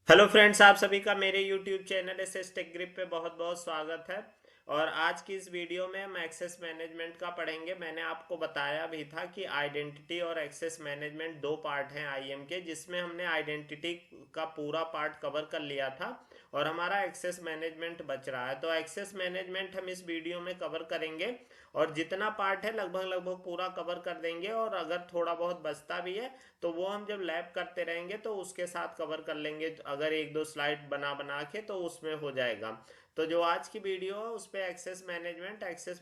Hello friends, आप सभी का मेरे YouTube channel SS tech grip पे बहुत बहुत स्वागत है। और आज की इस वीडियो में हम एक्सेस मैनेजमेंट का पढ़ेंगे। मैंने आपको बताया भी था कि आइडेंटिटी और एक्सेस मैनेजमेंट दो पार्ट हैं आईएम के, जिसमें हमने आइडेंटिटी का पूरा पार्ट कवर कर लिया था और हमारा एक्सेस मैनेजमेंट बच रहा है। तो एक्सेस मैनेजमेंट हम इस वीडियो में कवर करेंगे और जितना पार्ट है लगभग लगभग पूरा कवर कर देंगे। और अगर थोड़ा बहुत बचता भी है तो वो हम जब लैब करते रहेंगे तो उसके साथ कवर कर लेंगे, अगर एक दो स्लाइड बना बना के तो उसमें हो जाएगा। तो जो आज की वीडियो है उस पे एक्सेस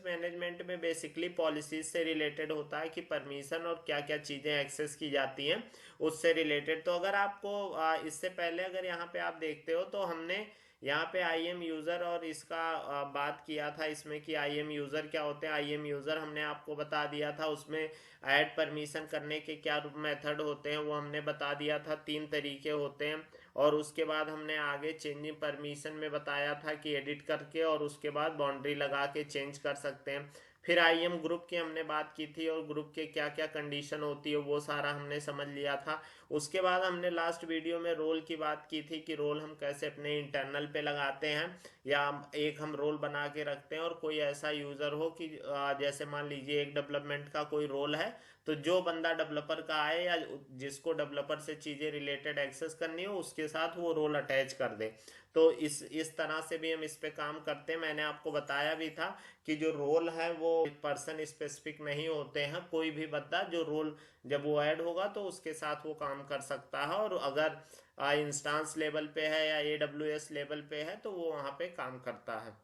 मैनेजमेंट में बेसिकली पॉलिसीज से रिलेटेड होता है कि परमिशन और क्या क्या चीज़ें एक्सेस की जाती हैं उससे रिलेटेड। तो अगर आपको इससे पहले अगर यहाँ पे आप देखते हो तो हमने यहाँ पे आई एम यूज़र और इसका बात किया था इसमें कि आई एम यूज़र क्या होते हैं। आई एम यूज़र हमने आपको बता दिया था, उसमें ऐड परमिशन करने के क्या मेथड होते हैं वो हमने बता दिया था, 3 तरीके होते हैं। और उसके बाद हमने आगे चेंजिंग परमिशन में बताया था कि एडिट करके और उसके बाद बाउंड्री लगा के चेंज कर सकते हैं। फिर आई एम ग्रुप की हमने बात की थी और ग्रुप के क्या क्या कंडीशन होती है वो सारा हमने समझ लिया था। उसके बाद हमने लास्ट वीडियो में रोल की बात की थी कि रोल हम कैसे अपने इंटरनल पे लगाते हैं या एक हम रोल बना के रखते हैं। और कोई ऐसा यूज़र हो कि जैसे मान लीजिए एक डेवलपमेंट का कोई रोल है, तो जो बंदा डेवलपर का आए या जिसको डेवलपर से चीज़ें रिलेटेड एक्सेस करनी हो उसके साथ वो रोल अटैच कर दे। तो इस तरह से भी हम इस पे काम करते हैं। मैंने आपको बताया भी था कि जो रोल है वो पर्सन स्पेसिफिक नहीं होते हैं, कोई भी बंदा जो रोल जब वो ऐड होगा तो उसके साथ वो काम कर सकता है। और अगर इंस्टांस लेवल पे है या एडब्ल्यूएस लेवल पे है तो वो वहाँ पे काम करता है।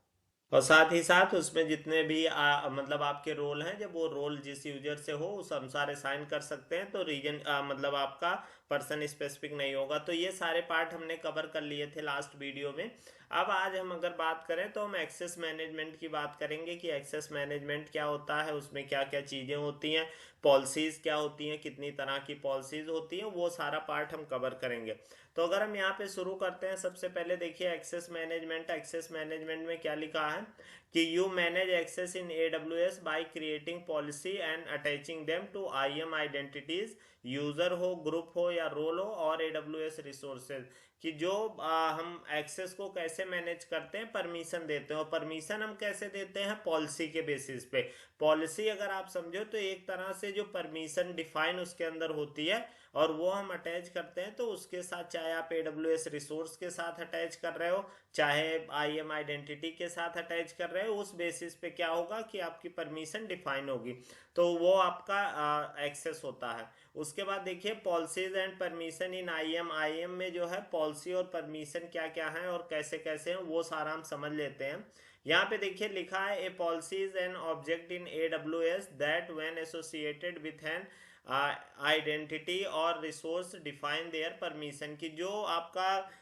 और साथ ही साथ उसमें जितने भी मतलब आपके रोल हैं, जब वो रोल जिस यूजर से हो उस अनुसार असाइन कर सकते हैं, तो रीजन मतलब आपका पर्सन स्पेसिफिक नहीं होगा। तो ये सारे पार्ट हमने कवर कर लिए थे लास्ट वीडियो में। अब आज हम अगर बात करें तो हम एक्सेस मैनेजमेंट की बात करेंगे कि एक्सेस मैनेजमेंट क्या होता है, उसमें क्या क्या चीज़ें होती हैं, पॉलिसीज़ क्या होती हैं, कितनी तरह की पॉलिसीज़ होती हैं, वो सारा पार्ट हम कवर करेंगे। तो अगर हम यहाँ पे शुरू करते हैं, सबसे पहले देखिए एक्सेस मैनेजमेंट में क्या लिखा है कि you manage access in AWS by creating policy and attaching them to IAM identities, user हो, ग्रुप हो या रोल हो और AWS रिसोर्सेज। कि जो हम एक्सेस को कैसे मैनेज करते हैं, परमिशन देते हैं। और परमिशन हम कैसे देते हैं, पॉलिसी के बेसिस पे। पॉलिसी अगर आप समझो तो एक तरह से जो परमिशन डिफाइन उसके अंदर होती है और वो हम अटैच करते हैं। तो उसके साथ चाहे आप AWS रिसोर्स के साथ अटैच कर रहे हो, चाहे IAM आइडेंटिटी के साथ अटैच कर रहे हो, उस बेसिस पे क्या होगा कि आपकी परमिशन डिफाइन होगी, तो वो आपका एक्सेस होता है। उसके बाद देखिए policies and permission in I am में जो है पॉलिसी और परमिशन क्या क्या है और कैसे कैसे हैं वो सारा हम समझ लेते हैं। यहाँ पे देखिए लिखा है ए policy is an object in AWS that when associated with an identity और रिसोर्स डिफाइन देयर परमिशन। की जो आपका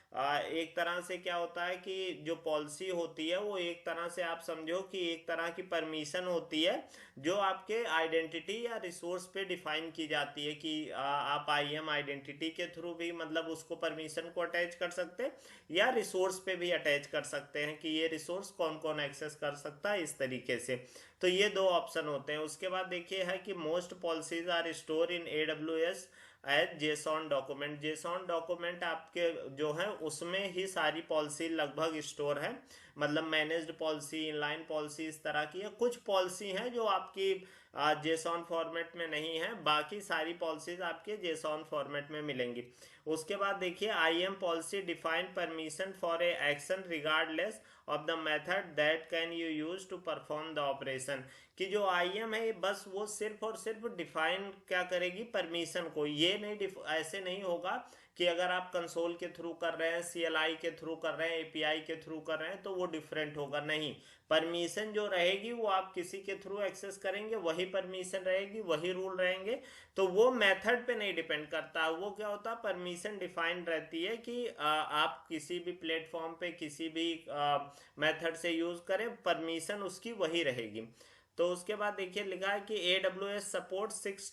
एक तरह से क्या होता है कि जो पॉलिसी होती है वो एक तरह से आप समझो कि एक तरह की परमिशन होती है जो आपके आइडेंटिटी या रिसोर्स पे डिफाइन की जाती है कि आप IAM आइडेंटिटी के थ्रू भी मतलब उसको परमिशन को अटैच कर सकते हैं या रिसोर्स पे भी अटैच कर सकते हैं कि ये रिसोर्स कौन कौन एक्सेस कर सकता है, इस तरीके से। तो ये दो ऑप्शन होते हैं। उसके बाद देखिए है कि most policies are store in AWS as JSON document. JSON document आपके जो है उसमें ही सारी पॉलिसी लगभग स्टोर है। मतलब मैनेज्ड पॉलिसी, इनलाइन पॉलिसी, इस तरह की है। कुछ पॉलिसी हैं जो आपकी जेसॉन फॉर्मेट में नहीं है, बाकी सारी पॉलिसीज आपके जेसॉन फॉर्मेट में मिलेंगी। उसके बाद देखिए IAM policy define permission for a action regardless of the method that can you use to perform the operation. कि जो IAM है बस वो सिर्फ और सिर्फ डिफाइन क्या करेगी, परमिशन को। ये नहीं ऐसे नहीं होगा कि अगर आप कंसोल के थ्रू कर रहे हैं, CLI के थ्रू कर रहे हैं, API के थ्रू कर रहे हैं तो वो डिफरेंट होगा, नहीं। परमिशन जो रहेगी वो आप किसी के थ्रू एक्सेस करेंगे वही परमिशन रहेगी, वही रूल रहेंगे। तो वो मेथड पे नहीं डिपेंड करता। वो क्या होता है, परमिशन डिफाइंड रहती है कि आप किसी भी प्लेटफॉर्म पे किसी भी मेथड से यूज करें, परमिशन उसकी वही रहेगी। तो उसके बाद देखिए लिखा है कि AWS support six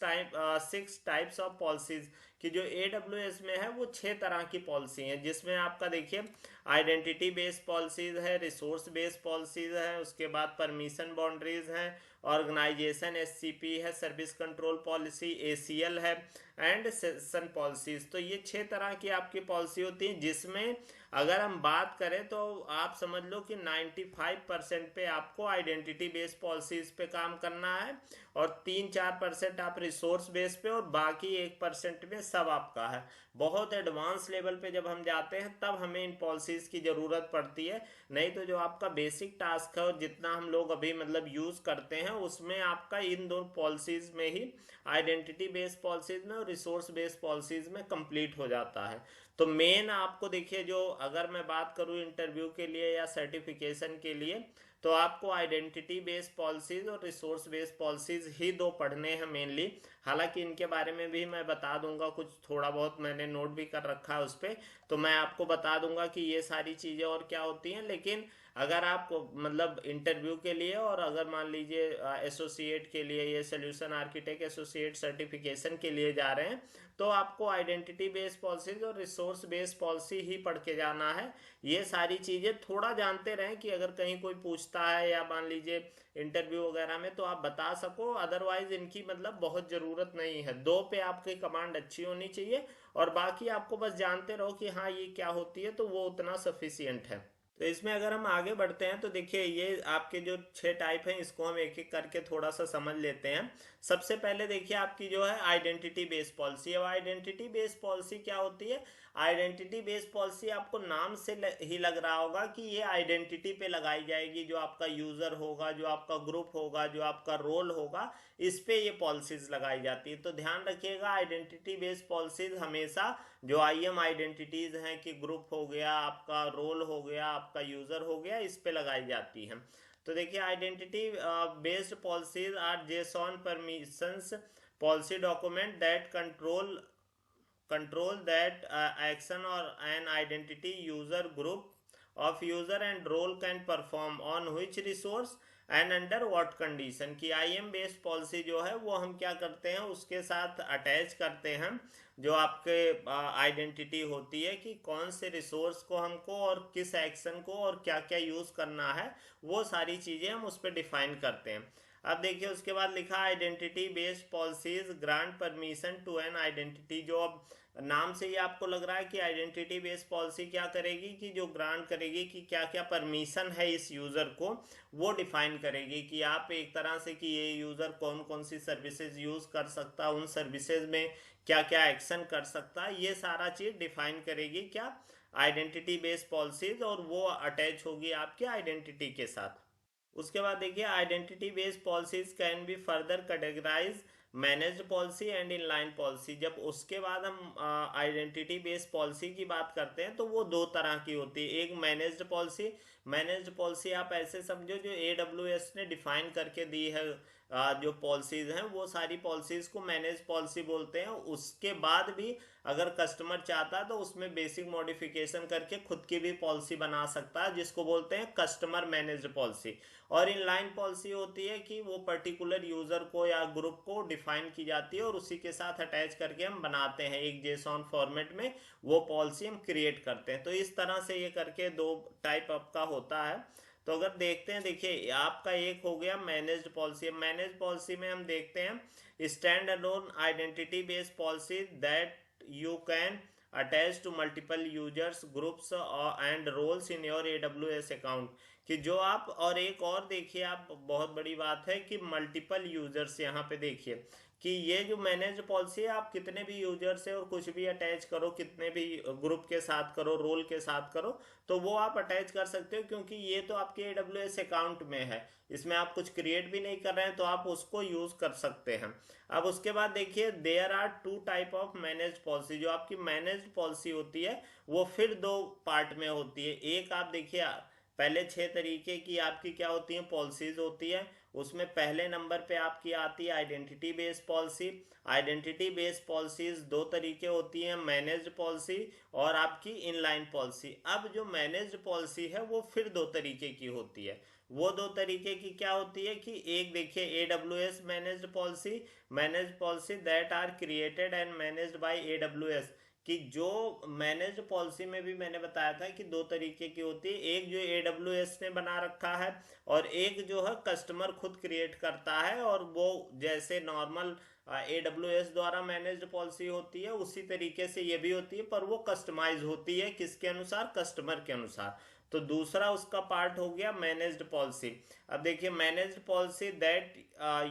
types of policies. कि जो AWS में है वो 6 तरह की पॉलिसी है, जिसमें आपका देखिए आइडेंटिटी बेस्ड पॉलिसीज है, रिसोर्स बेस्ड पॉलिसीज है, उसके बाद परमिशन बाउंड्रीज है, ऑर्गेनाइजेशन SCP है, सर्विस कंट्रोल पॉलिसी ACL है, एंड सेशन पॉलिसीज। तो ये 6 तरह की आपकी पॉलिसी होती है, जिसमें अगर हम बात करें तो आप समझ लो कि 95% पे आपको आइडेंटिटी बेस्ड पॉलिसीज पे काम करना है, और 3-4% आप रिसोर्स बेस पे, और बाकी 1% में सब आपका है। बहुत एडवांस लेवल पे जब हम जाते हैं तब हमें इन पॉलिसीज की ज़रूरत पड़ती है, नहीं तो जो आपका बेसिक टास्क है और जितना हम लोग अभी मतलब यूज़ करते हैं उसमें आपका इन दो पॉलिसीज में ही, आइडेंटिटी बेस्ड पॉलिसीज में और रिसोर्स बेस्ड पॉलिसीज में कंप्लीट हो जाता है। तो मेन आपको देखिए, जो अगर मैं बात करूँ इंटरव्यू के लिए या सर्टिफिकेशन के लिए, तो आपको आइडेंटिटी बेस्ड पॉलिसीज और रिसोर्स बेस्ड पॉलिसीज ही दो पढ़ने हैं मेनली। हालांकि इनके बारे में भी मैं बता दूंगा, कुछ थोड़ा बहुत मैंने नोट भी कर रखा है उस पर, तो मैं आपको बता दूंगा कि ये सारी चीज़ें और क्या होती हैं। लेकिन अगर आप मतलब इंटरव्यू के लिए, और अगर मान लीजिए एसोसिएट के लिए, ये सोल्यूशन आर्किटेक्ट एसोसिएट सर्टिफिकेशन के लिए जा रहे हैं, तो आपको आइडेंटिटी बेस्ड पॉलिसीज और रिसोर्स बेस्ड पॉलिसी ही पढ़ के जाना है। ये सारी चीज़ें थोड़ा जानते रहें कि अगर कहीं कोई पूछता है या मान लीजिए इंटरव्यू वगैरह में, तो आप बता सको। अदरवाइज इनकी मतलब बहुत ज़रूरत नहीं है, दो पे आपकी कमांड अच्छी होनी चाहिए, और बाकी आपको बस जानते रहो कि हाँ ये क्या होती है, तो वो उतना सफिशियंट है। तो इसमें अगर हम आगे बढ़ते हैं तो देखिए, ये आपके जो 6 टाइप हैं इसको हम एक एक करके थोड़ा सा समझ लेते हैं। सबसे पहले देखिए आपकी जो है आइडेंटिटी बेस्ड पॉलिसी। अब आइडेंटिटी बेस्ड पॉलिसी क्या होती है? आइडेंटिटी बेस्ड पॉलिसी आपको नाम से ही लग रहा होगा कि ये आइडेंटिटी पे लगाई जाएगी, जो आपका यूजर होगा, जो आपका ग्रुप होगा, जो आपका रोल होगा, इस पे ये पॉलिसीज लगाई जाती है। तो ध्यान रखिएगा, आइडेंटिटी बेस्ड पॉलिसीज हमेशा जो IAM आइडेंटिटीज हैं कि ग्रुप हो गया, आपका रोल हो गया, आपका यूजर हो गया, इस पे लगाई जाती है। तो देखिए, identity based policies are JSON permissions policy document दैट control that action or an identity user group of user and role can perform on which resource and under what condition. की IAM बेस्ड पॉलिसी जो है वो हम क्या करते हैं, उसके साथ अटैच करते हैं जो आपके आइडेंटिटी होती है, कि कौन से रिसोर्स को हमको और किस एक्शन को और क्या क्या यूज़ करना है, वो सारी चीज़ें हम उस पर डिफाइन करते हैं। अब देखिए उसके बाद लिखा identity based policies grant permission to an identity. जो अब नाम से ही आपको लग रहा है कि आइडेंटिटी बेस्ड पॉलिसी क्या करेगी, कि जो ग्रांट करेगी कि क्या क्या परमिशन है इस यूज़र को, वो डिफाइन करेगी कि आप एक तरह से, कि ये यूज़र कौन कौन सी सर्विसेज यूज़ कर सकता है, उन सर्विसेज में क्या क्या एक्शन कर सकता है, ये सारा चीज़ डिफाइन करेगी क्या, आइडेंटिटी बेस्ड पॉलिसीज, और वो अटैच होगी आपके आइडेंटिटी के साथ। उसके बाद देखिए, identity based policies can be further categorize managed policy and inline policy. जब उसके बाद हम आइडेंटिटी बेस्ड पॉलिसी की बात करते हैं तो वो 2 तरह की होती है। एक मैनेज्ड पॉलिसी। मैनेज्ड पॉलिसी आप ऐसे समझो जो AWS ने डिफाइन करके दी है, जो पॉलिसीज हैं वो सारी पॉलिसीज को मैनेज पॉलिसी बोलते हैं। उसके बाद भी अगर कस्टमर चाहता है तो उसमें बेसिक मॉडिफिकेशन करके खुद की भी पॉलिसी बना सकता है, जिसको बोलते हैं कस्टमर मैनेज्ड पॉलिसी। और इनलाइन पॉलिसी होती है कि वो पर्टिकुलर यूजर को या ग्रुप को डिफाइन की जाती है और उसी के साथ अटैच करके हम बनाते हैं एक जेसॉन फॉर्मेट में, वो पॉलिसी हम क्रिएट करते हैं। तो इस तरह से ये करके 2 टाइप आपका होता है। तो अगर देखते हैं, देखिए आपका एक हो गया मैनेज्ड पॉलिसी। मैनेज पॉलिसी में हम देखते हैं stand alone identity based policy that you can attach to multiple users groups and roles in your AWS account. कि जो आप, और एक और देखिए आप, बहुत बड़ी बात है कि मल्टीपल यूजर्स, यहाँ पे देखिए कि ये जो मैनेज पॉलिसी है, आप कितने भी यूजर से और कुछ भी अटैच करो, कितने भी ग्रुप के साथ करो, रोल के साथ करो, तो वो आप अटैच कर सकते हो, क्योंकि ये तो आपके AWS अकाउंट में है, इसमें आप कुछ क्रिएट भी नहीं कर रहे हैं, तो आप उसको यूज कर सकते हैं। अब उसके बाद देखिए, there are 2 type of manage policy. जो आपकी मैनेज पॉलिसी होती है वो फिर 2 पार्ट में होती है। एक आप देखिए, पहले 6 तरीके की आपकी क्या होती है, पॉलिसीज होती है, उसमें पहले नंबर पे आपकी आती है identity based policy. Identity based policies दो तरीके होती हैं, मैनेज्ड पॉलिसी और आपकी इनलाइन पॉलिसी। अब जो मैनेज्ड पॉलिसी है वो फिर दो तरीके की होती है। वो दो तरीके की क्या होती है कि एक देखिए AWS managed policy that are created and managed by AWS। कि जो मैनेज्ड पॉलिसी में भी मैंने बताया था कि दो तरीके की होती है, एक जो AWS ने बना रखा है और एक जो है कस्टमर खुद क्रिएट करता है। और वो जैसे नॉर्मल AWS द्वारा मैनेज्ड पॉलिसी होती है उसी तरीके से ये भी होती है, पर वो कस्टमाइज होती है किसके अनुसार, कस्टमर के अनुसार। तो दूसरा उसका पार्ट हो गया मैनेज्ड पॉलिसी। अब देखिए managed policy that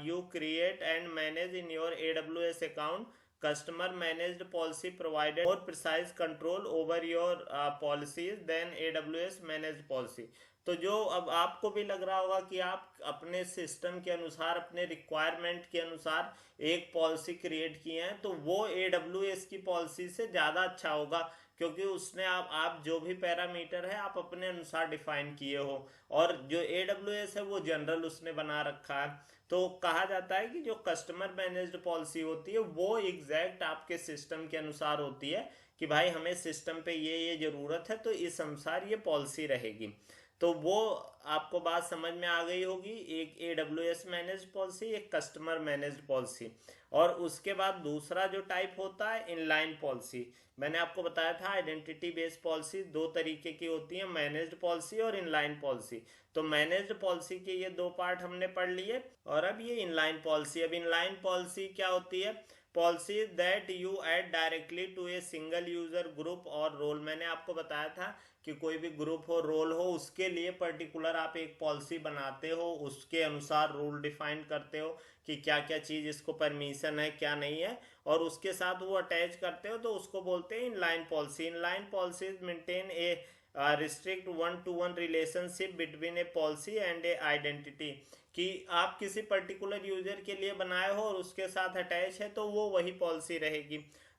you create and manage in your AWS account. Customer managed policy provided more precise control over your policies than AWS managed policy. तो जो अब आपको भी लग रहा होगा कि आप अपने सिस्टम के अनुसार, अपने रिक्वायरमेंट के अनुसार एक पॉलिसी क्रिएट किए हैं, तो वो AWS की पॉलिसी से ज़्यादा अच्छा होगा, क्योंकि उसने आप जो भी पैरामीटर है आप अपने अनुसार डिफाइन किए हो। और जो AWS है वो जनरल उसने बना रखा है। तो कहा जाता है कि जो कस्टमर मैनेज्ड पॉलिसी होती है वो एग्जैक्ट आपके सिस्टम के अनुसार होती है कि भाई हमें सिस्टम पे ये ज़रूरत है तो इस अनुसार ये पॉलिसी रहेगी। तो वो आपको बात समझ में आ गई होगी, एक AWS मैनेज्ड पॉलिसी, एक कस्टमर मैनेज्ड पॉलिसी। और उसके बाद दूसरा जो टाइप होता है इनलाइन पॉलिसी। मैंने आपको बताया था आइडेंटिटी बेस्ड पॉलिसी दो तरीके की होती है, मैनेज्ड पॉलिसी और इनलाइन पॉलिसी। तो मैनेज्ड पॉलिसी के ये दो पार्ट हमने पढ़ लिए। और अब ये इनलाइन पॉलिसी। अब इनलाइन पॉलिसी क्या होती है, policy that you add directly to a single user group और रोल। मैंने आपको बताया था कि कोई भी ग्रुप हो, रोल हो, उसके लिए पर्टिकुलर आप एक पॉलिसी बनाते हो, उसके अनुसार रूल डिफाइन करते हो कि क्या क्या चीज़ इसको परमिशन है क्या नहीं है, और उसके साथ वो अटैच करते हो, तो उसको बोलते हैं inline policy. Inline policies maintain A restrict one two one relationship between A policy and A identity. कि आप किसी पर्टिकुलर यूजर के लिए बनाए हो और उसके साथ अटैच है तो वो वही पॉलिसी रहेगी।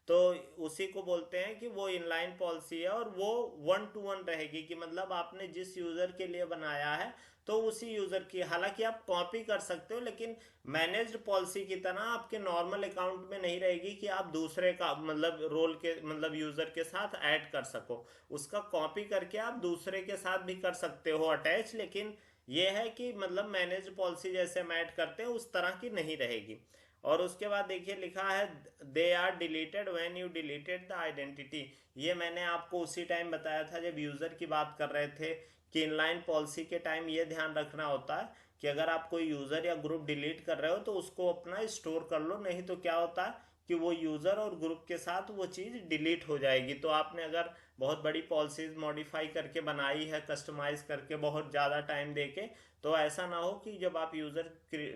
तो उसी को बोलते हैं कि वो इनलाइन पॉलिसी है और वो वन टू वन रहेगी, कि मतलब आपने जिस यूजर के लिए बनाया है तो उसी यूजर की, हालांकि आप कॉपी कर सकते हो लेकिन मैनेज्ड पॉलिसी की तरह आपके नॉर्मल अकाउंट में नहीं रहेगी कि आप दूसरे का मतलब रोल के मतलब यूजर के साथ ऐड कर सको। उसका कॉपी करके आप दूसरे के साथ भी कर सकते हो अटैच, लेकिन ये है कि मतलब मैनेज पॉलिसी जैसे हम ऐड करते हैं उस तरह की नहीं रहेगी। और उसके बाद देखिए लिखा है they are deleted when you deleted the identity. ये मैंने आपको उसी टाइम बताया था जब यूज़र की बात कर रहे थे कि इनलाइन पॉलिसी के टाइम ये ध्यान रखना होता है कि अगर आप कोई यूज़र या ग्रुप डिलीट कर रहे हो तो उसको अपना स्टोर कर लो, नहीं तो क्या होता है कि वो यूज़र और ग्रुप के साथ वो चीज़ डिलीट हो जाएगी। तो आपने अगर बहुत बड़ी पॉलिसीज मॉडिफाई करके बनाई है, कस्टमाइज करके बहुत ज़्यादा टाइम देके, तो ऐसा ना हो कि जब आप यूज़र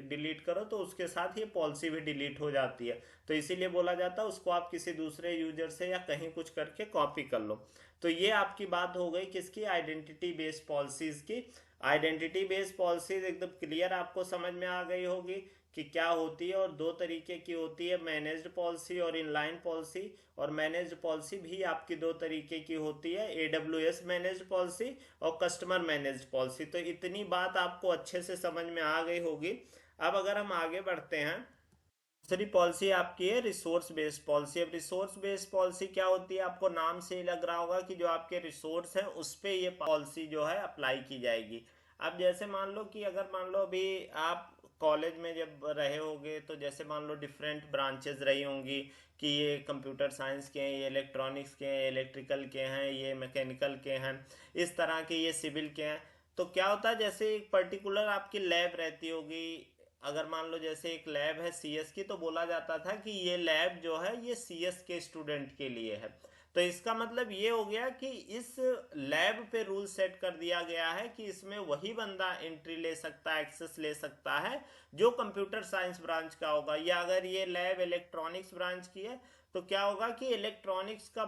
डिलीट करो तो उसके साथ ये पॉलिसी भी डिलीट हो जाती है। तो इसीलिए बोला जाता है उसको आप किसी दूसरे यूजर से या कहीं कुछ करके कॉपी कर लो। तो ये आपकी बात हो गई किसकी, आइडेंटिटी बेस्ड पॉलिसीज की। आइडेंटिटी बेस्ड पॉलिसीज एकदम क्लियर आपको समझ में आ गई होगी कि क्या होती है, और दो तरीके की होती है, मैनेज्ड पॉलिसी और इनलाइन पॉलिसी। और मैनेज्ड पॉलिसी भी आपकी दो तरीके की होती है, AWS मैनेज्ड पॉलिसी और कस्टमर मैनेज्ड पॉलिसी। तो इतनी बात आपको अच्छे से समझ में आ गई होगी। अब अगर हम आगे बढ़ते हैं, दूसरी पॉलिसी आपकी है रिसोर्स बेस्ड पॉलिसी। अब रिसोर्स बेस्ड पॉलिसी क्या होती है, आपको नाम से ही लग रहा होगा कि जो आपके रिसोर्स है उस पे ये पॉलिसी जो है अप्लाई की जाएगी। अब जैसे मान लो कि अगर मान लो अभी आप कॉलेज में जब रहे होगे तो जैसे मान लो डिफरेंट ब्रांचेस रही होंगी कि ये कंप्यूटर साइंस के हैं, ये इलेक्ट्रॉनिक्स के हैं, इलेक्ट्रिकल के हैं, ये मैकेनिकल के हैं, इस तरह के ये सिविल के हैं। तो क्या होता है जैसे एक पर्टिकुलर आपकी लैब रहती होगी, अगर मान लो जैसे एक लैब है CS की, तो बोला जाता था कि ये लैब जो है ये CS के स्टूडेंट के लिए है। तो इसका मतलब ये हो गया कि इस लैब पे रूल सेट कर दिया गया है कि इसमें वही बंदा एंट्री ले सकता है, एक्सेस ले सकता है जो कंप्यूटर साइंस ब्रांच का होगा। या अगर ये लैब इलेक्ट्रॉनिक्स ब्रांच की है तो क्या होगा कि इलेक्ट्रॉनिक्स का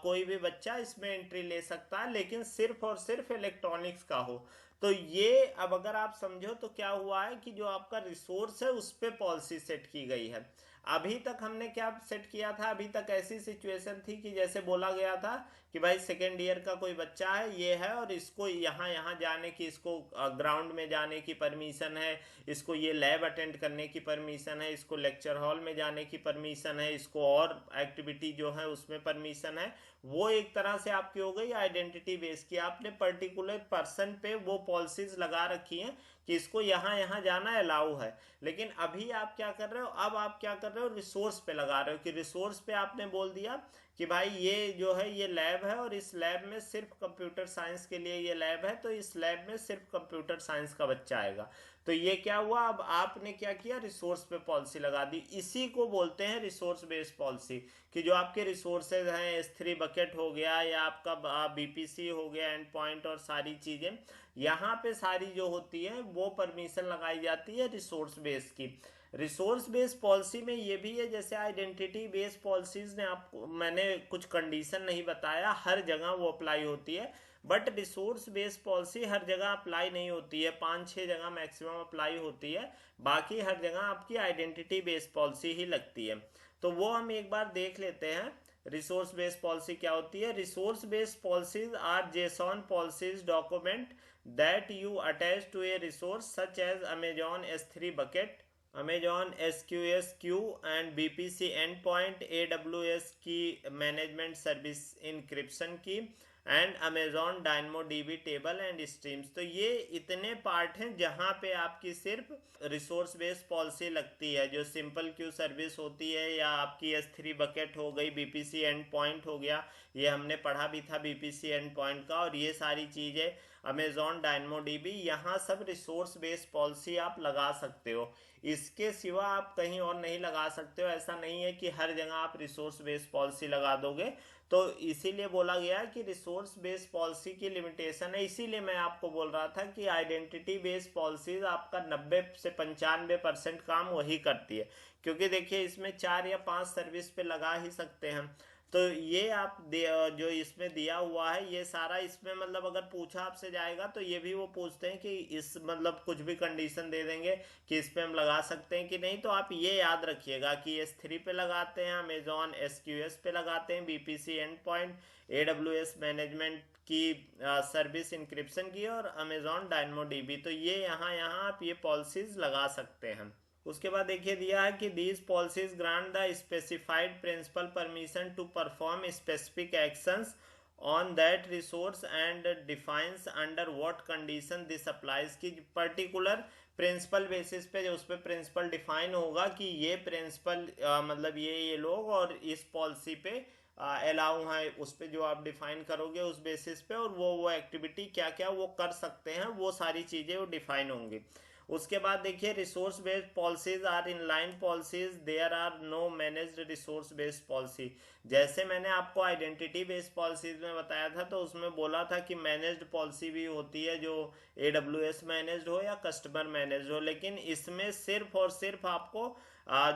कोई भी बच्चा इसमें एंट्री ले सकता है, लेकिन सिर्फ और सिर्फ इलेक्ट्रॉनिक्स का हो। तो ये अब अगर आप समझो तो क्या हुआ है कि जो आपका रिसोर्स है उस पे पॉलिसी सेट की गई है। अभी तक हमने क्या सेट किया था, अभी तक ऐसी सिचुएशन थी कि जैसे बोला गया था कि भाई सेकेंड ईयर का कोई बच्चा है, ये है, और इसको यहाँ यहाँ जाने की, इसको ग्राउंड में जाने की परमिशन है, इसको ये लैब अटेंड करने की परमिशन है, इसको लेक्चर हॉल में जाने की परमिशन है, इसको और एक्टिविटी जो है उसमें परमिशन है। वो एक तरह से आपकी हो गई आइडेंटिटी बेस की, आपने पर्टिकुलर पर्सन पे वो पॉलिसीज लगा रखी हैं कि इसको यहाँ यहाँ जाना अलाउ है। लेकिन अभी आप क्या कर रहे हो, अब आप क्या कर रहे हो, रिसोर्स पे लगा रहे हो कि रिसोर्स पे आपने बोल दिया कि भाई ये जो है ये लैब है और इस लैब में सिर्फ कंप्यूटर साइंस के लिए ये लैब है, तो इस लैब में सिर्फ कंप्यूटर साइंस का बच्चा आएगा। तो ये क्या हुआ, अब आपने क्या किया, रिसोर्स पे पॉलिसी लगा दी। इसी को बोलते हैं रिसोर्स बेस्ड पॉलिसी, कि जो आपके रिसोर्सेज हैं, S3 बकेट हो गया या आपका बीपीसी हो गया, एंड पॉइंट और सारी चीज़ें, यहाँ पे सारी जो होती है वो परमिशन लगाई जाती है रिसोर्स बेस की। रिसोर्स बेस्ड पॉलिसी में ये भी है, जैसे आइडेंटिटी बेस्ड पॉलिसीज ने आपको मैंने कुछ कंडीशन नहीं बताया, हर जगह वो अप्लाई होती है, बट रिसोर्स बेस्ड पॉलिसी हर जगह अप्लाई नहीं होती है, 5-6 जगह मैक्सिमम अप्लाई होती है, बाकी हर जगह आपकी आइडेंटिटी बेस्ड पॉलिसी ही लगती है। तो वो हम एक बार देख लेते हैं रिसोर्स बेस्ड पॉलिसी क्या होती है। Resource based policies are JSON policies document that you attach to a resource such as Amazon S3 bucket, Amazon SQS queue and BPC endpoint, AWS की मैनेजमेंट सर्विस इंक्रिप्शन की, and Amazon dynamo dB table and streams. तो ये इतने part हैं जहां पे आपकी सिर्फ रिसोर्स बेस्ड पॉलिसी लगती है। जो सिंपल क्यू सर्विस होती है या आपकी S3 बकेट हो गई, बीपीसी एंड पॉइंट हो गया, ये हमने पढ़ा भी था बीपीसी एंड पॉइंट का, और ये सारी चीज़ें अमेजॉन डायनमो डीबी, यहाँ सब रिसोर्स बेस्ड पॉलिसी आप लगा सकते हो। इसके सिवा आप कहीं और नहीं लगा सकते हो। ऐसा नहीं है कि हर जगह आप रिसोर्स बेस्ड पॉलिसी लगा दोगे। तो इसीलिए बोला गया कि रिसोर्स बेस्ड पॉलिसी की लिमिटेशन है। इसीलिए मैं आपको बोल रहा था कि आइडेंटिटी बेस्ड पॉलिसीज आपका 90 से 95% काम वही करती है, क्योंकि देखिए इसमें 4 या 5 सर्विस पे लगा ही सकते हैं। तो ये आप जो इसमें दिया हुआ है ये सारा, इसमें मतलब अगर पूछा आपसे जाएगा तो ये भी वो पूछते हैं कि इस मतलब कुछ भी कंडीशन दे देंगे कि इस पे हम लगा सकते हैं कि नहीं। तो आप ये याद रखिएगा कि S3 पे लगाते हैं, अमेजॉन SQS पे लगाते हैं, BPC and point, AWS management की सर्विस इंक्रिप्शन की, और अमेजॉन डायनमो डीबी। तो ये यहाँ यहाँ आप ये पॉलिसीज लगा सकते हैं। उसके बाद देखिए दिया है कि these policies grant the specified principal permission to perform specific actions on that resource and defines under what condition this applies, की पर्टिकुलर प्रिंसिपल बेसिस पे जो उस पर प्रिंसिपल डिफाइन होगा कि ये प्रिंसिपल मतलब ये लोग और इस पॉलिसी पे अलाउ है, उस पर जो आप डिफाइन करोगे उस बेसिस पे, और वो एक्टिविटी क्या क्या वो कर सकते हैं, वो सारी चीज़ें वो डिफाइन होंगी। उसके बाद देखिए resource based policies are in line policies, there are no managed resource based policy. जैसे मैंने आपको आइडेंटिटी बेस्ड पॉलिसीज में बताया था, तो उसमें बोला था कि मैनेज्ड पॉलिसी भी होती है, जो AWS मैनेज्ड हो या कस्टमर मैनेज्ड हो, लेकिन इसमें सिर्फ और सिर्फ आपको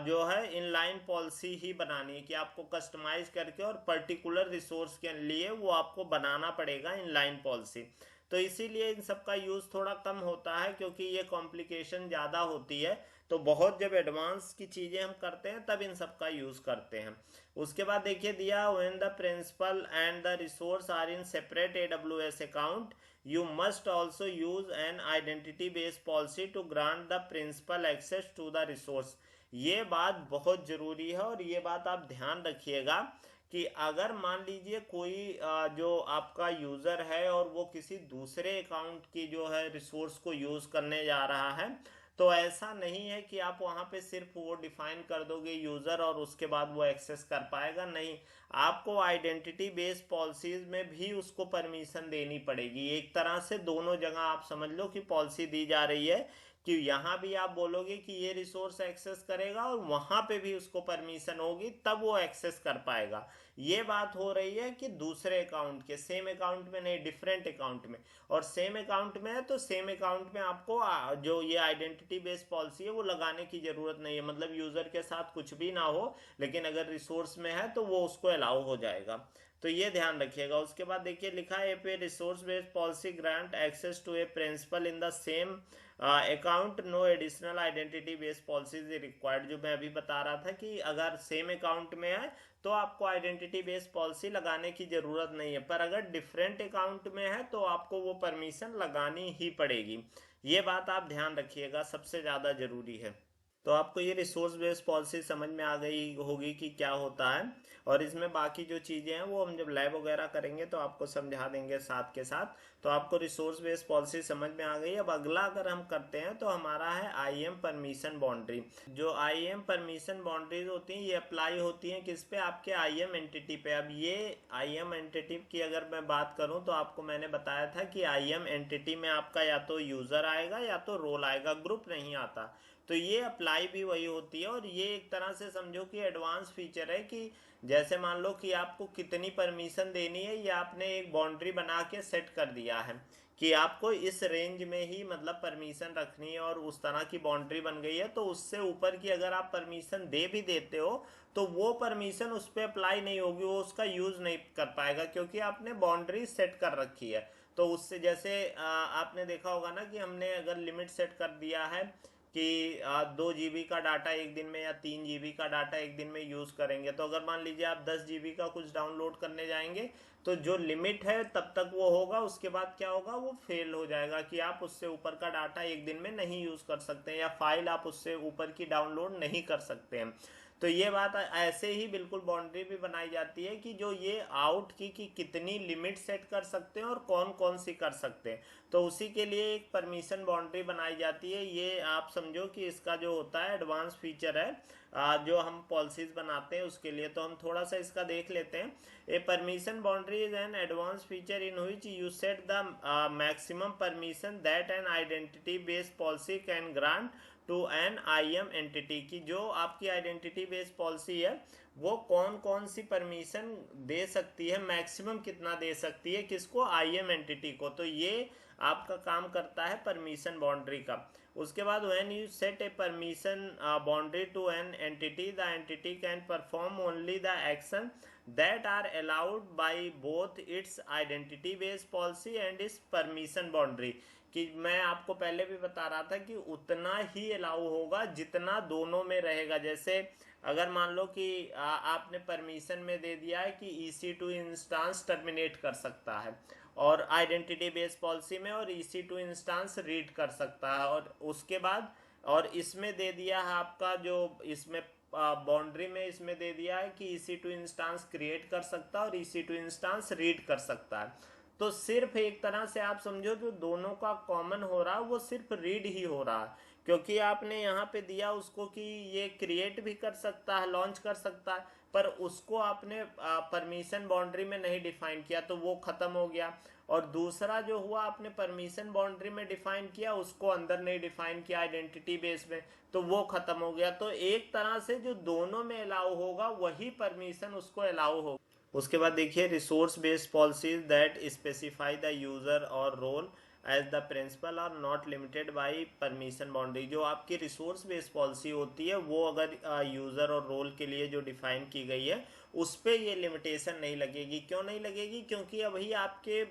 जो है इनलाइन पॉलिसी ही बनानी है, कि आपको कस्टमाइज करके और पर्टिकुलर रिसोर्स के लिए वो आपको बनाना पड़ेगा इनलाइन पॉलिसी। तो इसीलिए इन सब का यूज़ थोड़ा कम होता है, क्योंकि ये कॉम्प्लिकेशन ज़्यादा होती है। तो बहुत जब एडवांस की चीज़ें हम करते हैं तब इन सब का यूज़ करते हैं। उसके बाद देखिए दिया, when the principal and the resource are in separate AWS account, you must also use an identity based policy to grant the principal access to the resource। ये बात बहुत ज़रूरी है, और ये बात आप ध्यान रखिएगा कि अगर मान लीजिए कोई जो आपका यूज़र है और वो किसी दूसरे अकाउंट की जो है रिसोर्स को यूज़ करने जा रहा है, तो ऐसा नहीं है कि आप वहाँ पे सिर्फ वो डिफाइन कर दोगे यूज़र और उसके बाद वो एक्सेस कर पाएगा। नहीं, आपको आइडेंटिटी बेस्ड पॉलिसीज में भी उसको परमिशन देनी पड़ेगी। एक तरह से दोनों जगह आप समझ लो कि पॉलिसी दी जा रही है कि यहाँ भी आप बोलोगे कि ये रिसोर्स एक्सेस करेगा और वहाँ पे भी उसको परमिशन होगी, तब वो एक्सेस कर पाएगा। ये बात हो रही है कि दूसरे अकाउंट के, सेम अकाउंट में नहीं, डिफरेंट अकाउंट में। और सेम अकाउंट में है तो सेम अकाउंट में आपको जो ये आइडेंटिटी बेस्ड पॉलिसी है वो लगाने की ज़रूरत नहीं है। मतलब यूज़र के साथ कुछ भी ना हो, लेकिन अगर रिसोर्स में है तो वो उसको अलाउ हो जाएगा। तो ये ध्यान रखिएगा। उसके बाद देखिए लिखा है पे resource based policy grant access to a principal in the same account, no additional identity based policies required. जो मैं अभी बता रहा था कि अगर सेम अकाउंट में है तो आपको आइडेंटिटी बेस्ड पॉलिसी लगाने की ज़रूरत नहीं है, पर अगर डिफरेंट अकाउंट में है तो आपको वो परमिशन लगानी ही पड़ेगी। ये बात आप ध्यान रखिएगा, सबसे ज़्यादा ज़रूरी है। तो आपको ये रिसोर्स बेस्ड पॉलिसी समझ में आ गई होगी कि क्या होता है, और इसमें बाकी जो चीज़ें हैं वो हम जब लैब वगैरह करेंगे तो आपको समझा देंगे साथ के साथ। तो आपको रिसोर्स बेस्ड पॉलिसी समझ में आ गई। अब अगला अगर हम करते हैं तो हमारा है आईएम परमिशन बाउंड्री। जो आईएम परमिशन बाउंड्रीज होती हैं ये अप्लाई होती हैं किस पे, आपके आईएम एंटिटी पे। अब ये आईएम एंटिटी की अगर मैं बात करूं तो आपको मैंने बताया था कि आईएम एंटिटी में आपका या तो यूज़र आएगा या तो रोल आएगा, ग्रुप नहीं आता। तो ये अप्लाई भी वही होती है, और ये एक तरह से समझो कि एडवांस फीचर है कि जैसे मान लो कि आपको कितनी परमिशन देनी है, ये आपने एक बाउंड्री बना के सेट कर दिया है कि आपको इस रेंज में ही मतलब परमिशन रखनी है, और उस तरह की बाउंड्री बन गई है। तो उससे ऊपर की अगर आप परमिशन दे भी देते हो तो वो परमिशन उस पर अप्लाई नहीं होगी, वो उसका यूज़ नहीं कर पाएगा, क्योंकि आपने बाउंड्री सेट कर रखी है। तो उससे जैसे आपने देखा होगा ना कि हमने अगर लिमिट सेट कर दिया है कि 2 GB का डाटा एक दिन में या 3 GB का डाटा एक दिन में यूज़ करेंगे, तो अगर मान लीजिए आप 10 GB का कुछ डाउनलोड करने जाएंगे तो जो लिमिट है तब तक वो होगा, उसके बाद क्या होगा, वो फेल हो जाएगा कि आप उससे ऊपर का डाटा एक दिन में नहीं यूज़ कर सकते हैं, या फाइल आप उससे ऊपर की डाउनलोड नहीं कर सकते हैं। तो ये बात ऐसे ही बिल्कुल बाउंड्री भी बनाई जाती है कि जो ये आउट की कि कितनी लिमिट सेट कर सकते हैं और कौन कौन सी कर सकते हैं, तो उसी के लिए एक परमिशन बाउंड्री बनाई जाती है। ये आप समझो कि इसका जो होता है एडवांस फीचर है जो हम पॉलिसीज बनाते हैं उसके लिए। तो हम थोड़ा सा इसका देख लेते हैं। A permission boundary is an advance feature in which you set the maximum permission that an identity based policy can grant to an IAM entity, की जो आपकी आइडेंटिटी बेस्ड पॉलिसी है वो कौन कौन सी परमिशन दे सकती है, मैक्सिमम कितना दे सकती है, किसको, आईएम एंटिटी को। तो ये आपका काम करता है परमिशन बाउंड्री का। उसके बाद when you set a permission boundary to an entity, the entity can perform only the action that are allowed by both its identity based policy and its permission boundary. कि मैं आपको पहले भी बता रहा था कि उतना ही अलाउ होगा जितना दोनों में रहेगा। जैसे अगर मान लो कि आपने परमिशन में दे दिया है कि EC2 इंस्टांस टर्मिनेट कर सकता है, और आइडेंटिटी बेस्ड पॉलिसी में और EC2 इंस्टांस रीड कर सकता है, और उसके बाद और इसमें दे दिया है आपका जो इसमें बाउंड्री में इसमें दे दिया है कि EC2 इंस्टांस क्रिएट कर सकता है और EC2 इंस्टांस रीड कर सकता है। तो सिर्फ एक तरह से आप समझो जो दोनों का कॉमन हो रहा है वो सिर्फ रीड ही हो रहा है, क्योंकि आपने यहाँ पे दिया उसको कि ये क्रिएट भी कर सकता है, लॉन्च कर सकता है, पर उसको आपने परमिशन बाउंड्री में नहीं डिफाइन किया तो वो खत्म हो गया। और दूसरा जो हुआ आपने परमिशन बाउंड्री में डिफाइन किया, उसको अंदर नहीं डिफाइन किया आइडेंटिटी बेस में, तो वो खत्म हो गया। तो एक तरह से जो दोनों में अलाउ होगा वही परमिशन उसको अलाउ होगा। उसके बाद देखिए resource based policies that specify the user और role as the principal are not limited by permission boundary. जो आपकी रिसोर्स बेस्ड पॉलिसी होती है वो अगर यूज़र और रोल के लिए जो डिफाइन की गई है उस पर ये लिमिटेशन नहीं लगेगी। क्यों नहीं लगेगी? क्योंकि अभी आपके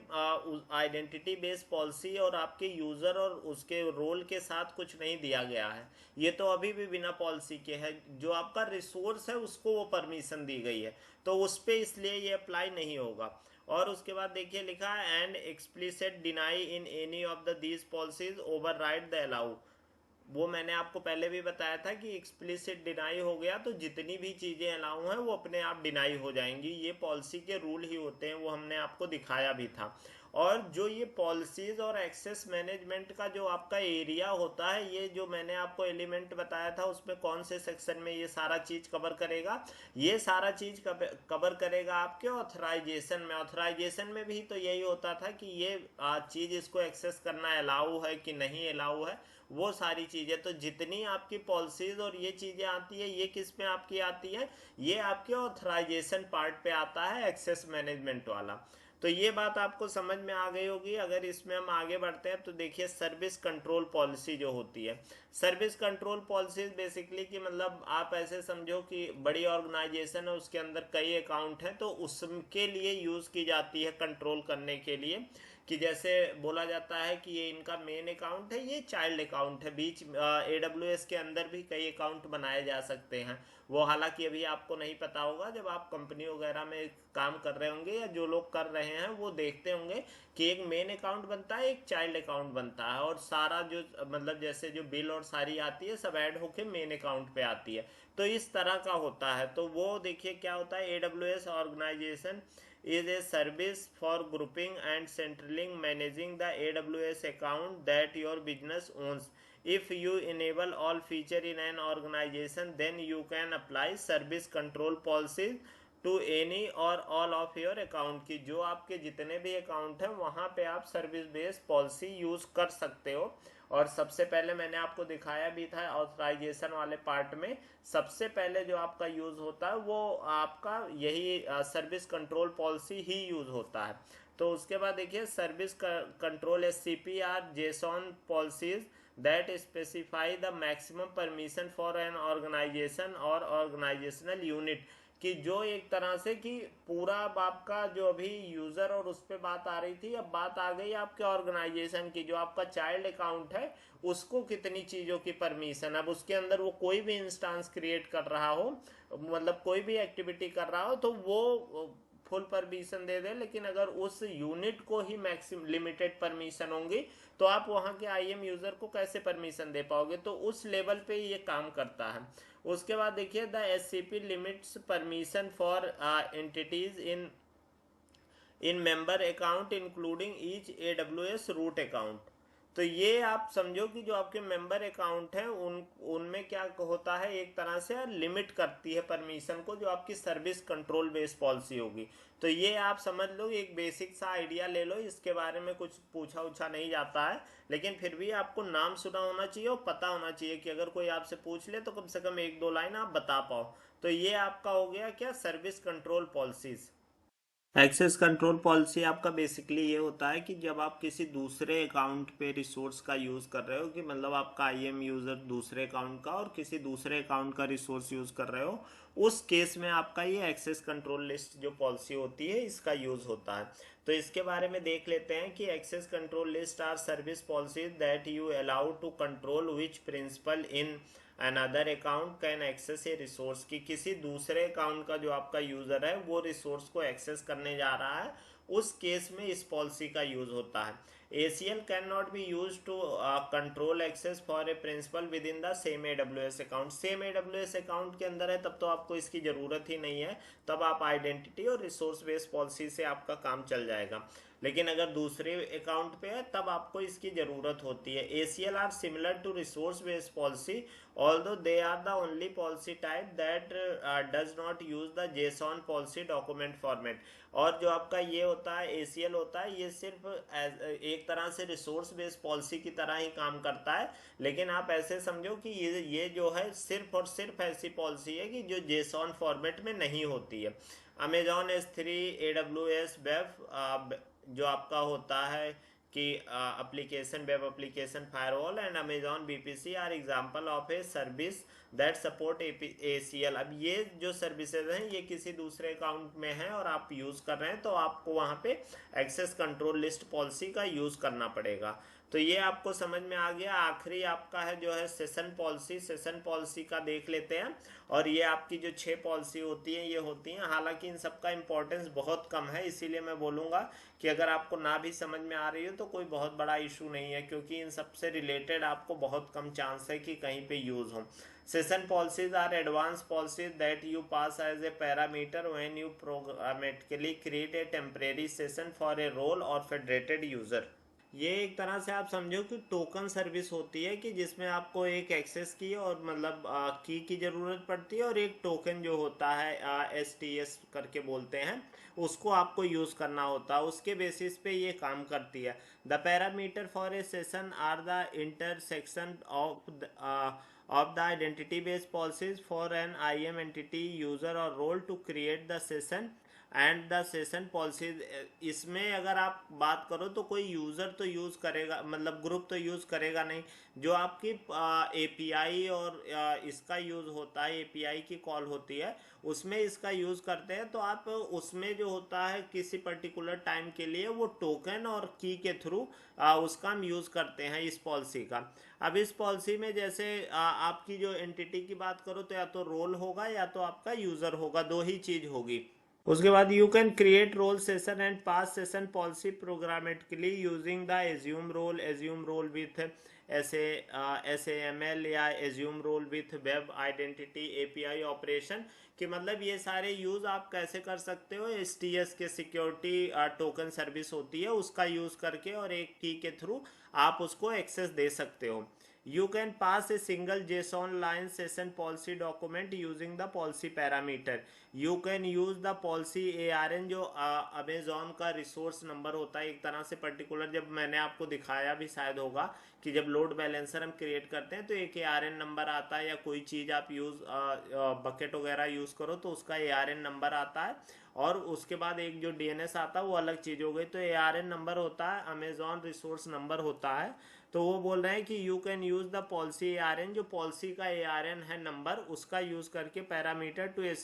आइडेंटिटी बेस्ड पॉलिसी और आपके यूज़र और उसके रोल के साथ कुछ नहीं दिया गया है, ये तो अभी भी बिना पॉलिसी के है। जो आपका रिसोर्स है उसको वो परमिशन दी गई है, तो उस पर इसलिए ये अप्लाई नहीं होगा। और उसके बाद देखिए लिखा है and explicit deny in any of the these policies override the allow. वो मैंने आपको पहले भी बताया था कि एक्सप्लिसिट डिनाई हो गया तो जितनी भी चीज़ें अलाउ हैं वो अपने आप डिनाई हो जाएंगी। ये पॉलिसी के रूल ही होते हैं, वो हमने आपको दिखाया भी था। और जो ये पॉलिसीज और एक्सेस मैनेजमेंट का जो आपका एरिया होता है, ये जो मैंने आपको एलिमेंट बताया था उसमें कौन से सेक्शन में ये सारा चीज़ कवर करेगा, ये सारा चीज़ कवर करेगा आपके ऑथराइजेशन में। ऑथराइजेशन में भी तो यही होता था कि ये चीज़ इसको एक्सेस करना अलाउ है कि नहीं अलाउ है, वो सारी चीज़ें। तो जितनी आपकी पॉलिसीज और ये चीज़ें आती है ये किस में आपकी आती है, ये आपके ऑथराइजेशन पार्ट पे आता है, एक्सेस मैनेजमेंट वाला। तो ये बात आपको समझ में आ गई होगी। अगर इसमें हम आगे बढ़ते हैं तो देखिए सर्विस कंट्रोल पॉलिसी जो होती है, सर्विस कंट्रोल पॉलिसी बेसिकली कि मतलब आप ऐसे समझो कि बड़ी ऑर्गेनाइजेशन है, उसके अंदर कई अकाउंट हैं, तो उसके लिए यूज़ की जाती है कंट्रोल करने के लिए। कि जैसे बोला जाता है कि ये इनका मेन अकाउंट है, ये चाइल्ड अकाउंट है, बीच AWS के अंदर भी कई अकाउंट बनाए जा सकते हैं। वो हालांकि अभी आपको नहीं पता होगा, जब आप कंपनी वगैरह में काम कर रहे होंगे या जो लोग कर रहे हैं वो देखते होंगे कि एक मेन अकाउंट बनता है, एक चाइल्ड अकाउंट बनता है, और सारा जो मतलब जैसे जो बिल और सारी आती है सब ऐड होके मेन अकाउंट पे आती है। तो इस तरह का होता है। तो वो देखिए क्या होता है, AWS organization is a service for grouping and centralizing managing the AWS account that your business owns. If you enable all feature in an organization, then you can apply service control policies to any or all of your account, की जो आपके जितने भी account हैं वहाँ पे आप service based policy use कर सकते हो। और सबसे पहले मैंने आपको दिखाया भी था ऑथराइजेशन वाले पार्ट में, सबसे पहले जो आपका यूज़ होता है वो आपका यही सर्विस कंट्रोल पॉलिसी ही यूज़ होता है। तो उसके बाद देखिए service control SCP JSON policies that specify the maximum permission for an organization or organizational unit, कि जो एक तरह से कि पूरा आपका जो अभी यूज़र और उस पर बात आ रही थी, अब बात आ गई आपके ऑर्गेनाइजेशन की, जो आपका चाइल्ड अकाउंट है उसको कितनी चीज़ों की परमिशन, अब उसके अंदर वो कोई भी इंस्टांस क्रिएट कर रहा हो, मतलब कोई भी एक्टिविटी कर रहा हो तो वो फुल परमिशन दे दे, लेकिन अगर उस यूनिट को ही मैक्सिमम लिमिटेड परमिशन होंगी तो आप वहाँ के IAM यूज़र को कैसे परमिशन दे पाओगे। तो उस लेवल पे ये काम करता है। उसके बाद देखिए the SCP limits permission for entities in member account including each AWS root account. तो ये आप समझो कि जो आपके मेंबर अकाउंट हैं उनमें क्या होता है, एक तरह से लिमिट करती है परमिशन को, जो आपकी सर्विस कंट्रोल बेस्ड पॉलिसी होगी। तो ये आप समझ लो, एक बेसिक सा आइडिया ले लो, इसके बारे में कुछ पूछा उछा नहीं जाता है, लेकिन फिर भी आपको नाम सुना होना चाहिए और पता होना चाहिए कि अगर कोई आपसे पूछ ले तो कम से कम एक दो लाइन आप बता पाओ। तो ये आपका हो गया क्या, service control policies. Access control policy आपका बेसिकली ये होता है कि जब आप किसी दूसरे अकाउंट पे रिसोर्स का यूज़ कर रहे हो, कि मतलब आपका IAM यूज़र दूसरे अकाउंट का और किसी दूसरे अकाउंट का रिसोर्स यूज़ कर रहे हो, उस केस में आपका ये एक्सेस कंट्रोल लिस्ट जो पॉलिसी होती है इसका यूज़ होता है। तो इसके बारे में देख लेते हैं कि access control list are service policies that you allow to control which principal in another account can access a resource, की किसी दूसरे अकाउंट का जो आपका यूज़र है वो रिसोर्स को एक्सेस करने जा रहा है, उस केस में इस पॉलिसी का यूज़ होता है। ACL can not be use to control access for a principal within the same AWS account. Same AWS account के अंदर है तब तो आपको इसकी ज़रूरत ही नहीं है, तब आप आइडेंटिटी और रिसोर्स बेस्ड पॉलिसी से आपका काम चल जाएगा। लेकिन अगर दूसरे अकाउंट पे है तब आपको इसकी ज़रूरत होती है। ACL are similar to resource based policy although they are the only policy type that does not use the JSON policy document format। और जो आपका ये होता है ACL होता है, ये सिर्फ एक तरह से रिसोर्स बेस्ड पॉलिसी की तरह ही काम करता है, लेकिन आप ऐसे समझो कि ये जो है सिर्फ और सिर्फ ऐसी पॉलिसी है कि जो JSON फॉर्मेट में नहीं होती है। Amazon S3 AWS वेब जो आपका होता है कि application web application firewall and Amazon BPC are example of a service that support ACL। अब ये जो सर्विसेज हैं ये किसी दूसरे अकाउंट में है और आप यूज़ कर रहे हैं तो आपको वहाँ पे एक्सेस कंट्रोल लिस्ट पॉलिसी का यूज़ करना पड़ेगा। तो ये आपको समझ में आ गया। आखिरी आपका है जो है सेशन पॉलिसी, सेशन पॉलिसी का देख लेते हैं। और ये आपकी जो 6 पॉलिसी होती है ये होती हैं, हालांकि इन सब का इंपॉर्टेंस बहुत कम है, इसीलिए मैं बोलूँगा कि अगर आपको ना भी समझ में आ रही हो तो कोई बहुत बड़ा इशू नहीं है, क्योंकि इन सब से रिलेटेड आपको बहुत कम चांस है कि कहीं पे यूज़ हो। Session policies are advance policies that you pass as a parameter when you programmatically create a temporary session for a role or federated user. ये एक तरह से आप समझो कि टोकन सर्विस होती है, कि जिसमें आपको एक एक्सेस की और मतलब की ज़रूरत पड़ती है, और एक टोकन जो होता है STS करके बोलते हैं, उसको आपको यूज़ करना होता है, उसके बेसिस पे ये काम करती है। The parameter for a session are the intersection of the identity based policies for an IAM entity user or role to create the session and the session policies. इसमें अगर आप बात करो तो कोई यूज़र तो यूज़ करेगा, मतलब ग्रुप तो यूज़ करेगा नहीं। जो आपकी एपीआई और इसका यूज़ होता है, एपीआई की कॉल होती है उसमें इसका यूज़ करते हैं, तो आप उसमें जो होता है किसी पर्टिकुलर टाइम के लिए वो टोकन और की के थ्रू उसका हम यूज़ करते हैं इस पॉलिसी का। अब इस पॉलिसी में जैसे आपकी जो एंटिटी की बात करो तो या तो रोल होगा या तो आपका यूज़र होगा, दो ही चीज़ होगी। उसके बाद you can create role session and pass session policy programmatically using the assume role with SAML या assume role with web identity API operation. कि मतलब ये सारे यूज़ आप कैसे कर सकते हो, STS के सिक्योरिटी टोकन सर्विस होती है उसका यूज़ करके, और एक की के थ्रू आप उसको एक्सेस दे सकते हो। You can pass a single JSON line session policy document using the policy parameter. You can use the policy ARN जो अमेजोन का रिसोर्स नंबर होता है एक तरह से पर्टिकुलर, जब मैंने आपको दिखाया भी शायद होगा कि जब लोड बैलेंसर हम क्रिएट करते हैं तो एक ARN नंबर आता है, या कोई चीज़ आप बकेट वगैरह यूज़ करो तो उसका ARN नंबर आता है, और उसके बाद एक जो DNS आता है वो अलग चीज़ हो गई। तो ARN नंबर होता है, अमेजोन रिसोर्स नंबर होता है। तो वो बोल रहे हैं कि you can use the policy ARN, जो पॉलिसी का ARN है नंबर उसका यूज़ करके parameter to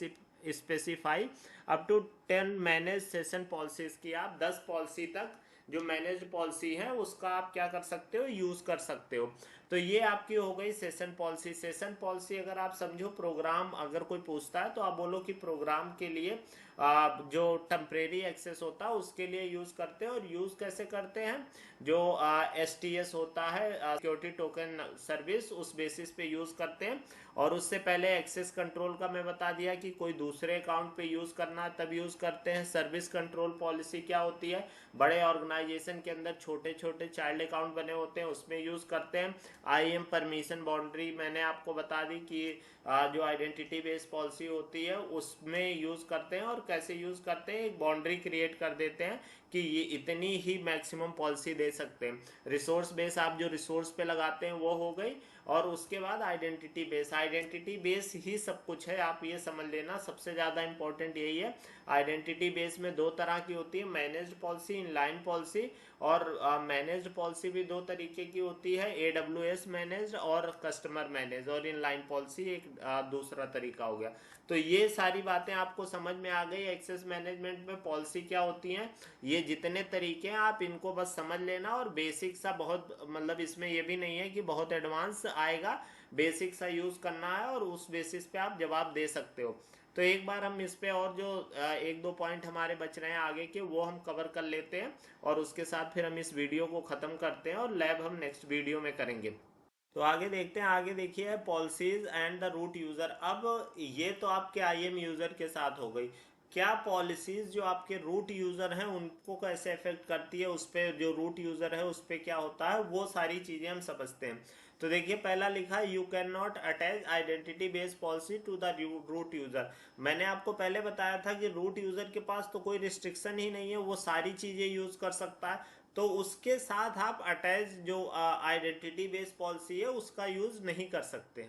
specify up to 10 manage session policies की। आप 10 पॉलिसी तक जो मैनेज पॉलिसी है उसका आप क्या कर सकते हो, यूज़ कर सकते हो। तो ये आपकी हो गई सेशन पॉलिसी। सेशन पॉलिसी अगर आप समझो प्रोग्राम, अगर कोई पूछता है तो आप बोलो कि प्रोग्राम के लिए जो टेम्परेरी एक्सेस होता है उसके लिए यूज़ करते हैं। और यूज़ कैसे करते हैं, जो STS होता है सिक्योरिटी टोकन सर्विस, उस बेसिस पे यूज़ करते हैं। और उससे पहले एक्सेस कंट्रोल का मैं बता दिया कि कोई दूसरे अकाउंट पे यूज़ करना तब यूज़ करते हैं। सर्विस कंट्रोल पॉलिसी क्या होती है, बड़े ऑर्गेनाइजेशन के अंदर छोटे छोटे चाइल्ड अकाउंट बने होते हैं उसमें यूज़ करते हैं। IAM परमिशन बाउंड्री मैंने आपको बता दी कि जो आइडेंटिटी बेस्ड पॉलिसी होती है उसमें यूज़ करते हैं। और कैसे यूज़ करते हैं, एक बाउंड्री क्रिएट कर देते हैं कि ये इतनी ही मैक्सिमम पॉलिसी दे सकते हैं। रिसोर्स बेस आप जो रिसोर्स पे लगाते हैं वो हो गई। और उसके बाद आइडेंटिटी बेस ही सब कुछ है, आप ये समझ लेना, सबसे ज़्यादा इंपॉर्टेंट यही है। आइडेंटिटी बेस में दो तरह की होती है, मैनेज्ड पॉलिसी, इनलाइन पॉलिसी। और मैनेज्ड पॉलिसी भी दो तरीके की होती है, AWS मैनेज्ड और कस्टमर मैनेज। और इनलाइन पॉलिसी एक दूसरा तरीका हो गया। तो ये सारी बातें आपको समझ में आ गई। एक्सेस मैनेजमेंट में पॉलिसी क्या होती हैं, ये जितने तरीके हैं आप इनको बस समझ लेना। और बेसिक सा, बहुत मतलब इसमें ये भी नहीं है कि बहुत एडवांस आएगा, बेसिक सा यूज़ करना है और उस बेसिस पे आप जवाब दे सकते हो। तो एक बार हम इस पे और जो एक दो पॉइंट हमारे बच रहे हैं आगे के वो हम कवर कर लेते हैं, और उसके साथ फिर हम इस वीडियो को ख़त्म करते हैं, और लैब हम नेक्स्ट वीडियो में करेंगे। तो आगे देखते हैं, आगे देखिए policies and the root user. अब ये तो आपके IAM यूज़र के साथ हो गई। क्या पॉलिसीज जो आपके रूट यूज़र हैं उनको कैसे अफेक्ट करती है, उस पर जो रूट यूज़र है उस पर क्या होता है, वो सारी चीज़ें हम समझते हैं। तो देखिए पहला लिखा है, you can not attach identity based policy to the root user. मैंने आपको पहले बताया था कि रूट यूज़र के पास तो कोई रिस्ट्रिक्शन ही नहीं है, वो सारी चीज़ें यूज़ कर सकता है। तो उसके साथ आप अटैच जो आइडेंटिटी बेस्ड पॉलिसी है उसका यूज़ नहीं कर सकते।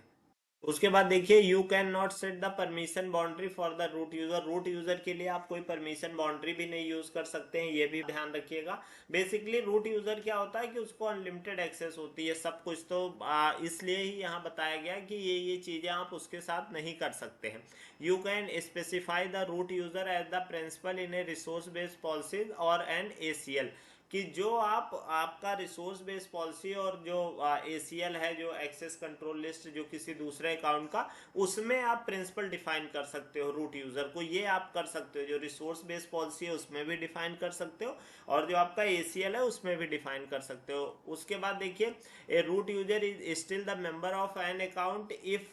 उसके बाद देखिए, you can not set the permission boundary for the root user. Root user के लिए आप कोई परमिशन बाउंड्री भी नहीं यूज कर सकते हैं, ये भी ध्यान रखिएगा। बेसिकली रूट यूजर क्या होता है कि उसको अनलिमिटेड एक्सेस होती है सब कुछ। तो इसलिए ही यहाँ बताया गया कि ये चीजें आप उसके साथ नहीं कर सकते हैं। You can specify the root user as the principal in a resource based policies or an ACL। कि जो आपका रिसोर्स बेस्ड पॉलिसी और जो ACL है, जो एक्सेस कंट्रोल लिस्ट, जो किसी दूसरे अकाउंट का, उसमें आप प्रिंसिपल डिफाइन कर सकते हो रूट यूजर को, ये आप कर सकते हो। जो रिसोर्स बेस्ड पॉलिसी है उसमें भी डिफाइन कर सकते हो, और जो आपका ACL है उसमें भी डिफाइन कर सकते हो। उसके बाद देखिए, a root user is still the member of an account if